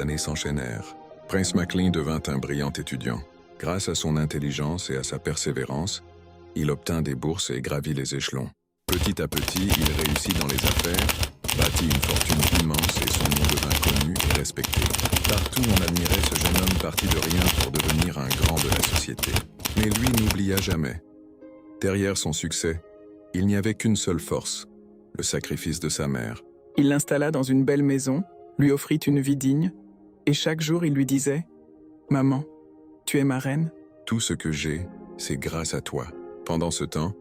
années s'enchaînèrent. Prince Maclean devint un brillant étudiant. Grâce à son intelligence et à sa persévérance, il obtint des bourses et gravit les échelons. Petit à petit, il réussit dans les affaires, bâtit une fortune immense et son nom devint connu et respecté. Partout on admirait ce jeune homme parti de rien pour devenir un grand de la société. Mais lui n'oublia jamais. Derrière son succès, il n'y avait qu'une seule force, le sacrifice de sa mère. Il l'installa dans une belle maison, lui offrit une vie digne, et chaque jour il lui disait « Maman, tu es ma reine ?» Tout ce que j'ai, c'est grâce à toi. Pendant ce temps,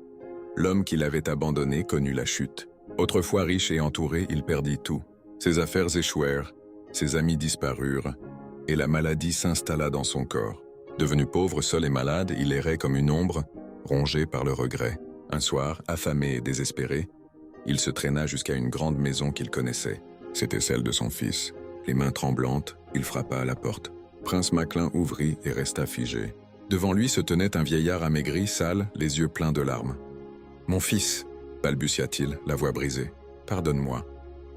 l'homme qui l'avait abandonné connut la chute. Autrefois riche et entouré, il perdit tout. Ses affaires échouèrent, ses amis disparurent, et la maladie s'installa dans son corps. Devenu pauvre, seul et malade, il errait comme une ombre, rongé par le regret. Un soir, affamé et désespéré, il se traîna jusqu'à une grande maison qu'il connaissait. C'était celle de son fils. Les mains tremblantes, il frappa à la porte. Prince Maclean ouvrit et resta figé. Devant lui se tenait un vieillard amaigri, sale, les yeux pleins de larmes. « Mon fils !» balbutia-t-il, la voix brisée. « Pardonne-moi.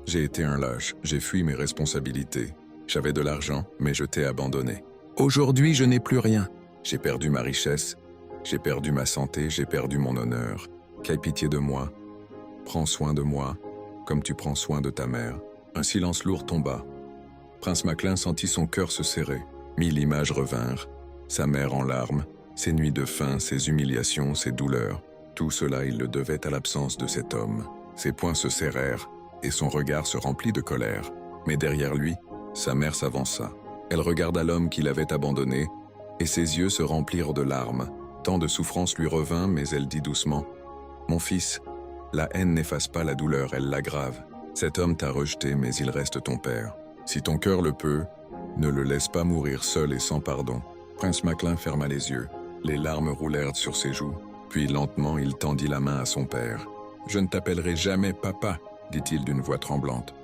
J'ai été un lâche, j'ai fui mes responsabilités. J'avais de l'argent, mais je t'ai abandonné. Aujourd'hui, je n'ai plus rien. J'ai perdu ma richesse, j'ai perdu ma santé, j'ai perdu mon honneur. Qu'aie pitié de moi. Prends soin de moi, comme tu prends soin de ta mère. » Un silence lourd tomba. Prince Maclean sentit son cœur se serrer. 1000 images revinrent. Sa mère en larmes, ses nuits de faim, ses humiliations, ses douleurs. Tout cela, il le devait à l'absence de cet homme. Ses poings se serrèrent, et son regard se remplit de colère. Mais derrière lui, sa mère s'avança. Elle regarda l'homme qui l'avait abandonné, et ses yeux se remplirent de larmes. Tant de souffrance lui revint, mais elle dit doucement « Mon fils, la haine n'efface pas la douleur, elle l'aggrave. Cet homme t'a rejeté, mais il reste ton père. Si ton cœur le peut, ne le laisse pas mourir seul et sans pardon. » Prince Maclean ferma les yeux. Les larmes roulèrent sur ses joues. Puis lentement, il tendit la main à son père. « Je ne t'appellerai jamais papa, dit-il d'une voix tremblante.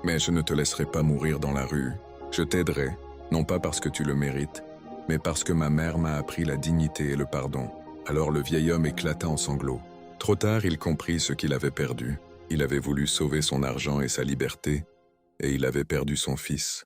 Mais je ne te laisserai pas mourir dans la rue. Je t'aiderai, non pas parce que tu le mérites, mais parce que ma mère m'a appris la dignité et le pardon. » Alors le vieil homme éclata en sanglots. Trop tard, il comprit ce qu'il avait perdu. Il avait voulu sauver son argent et sa liberté, et il avait perdu son fils.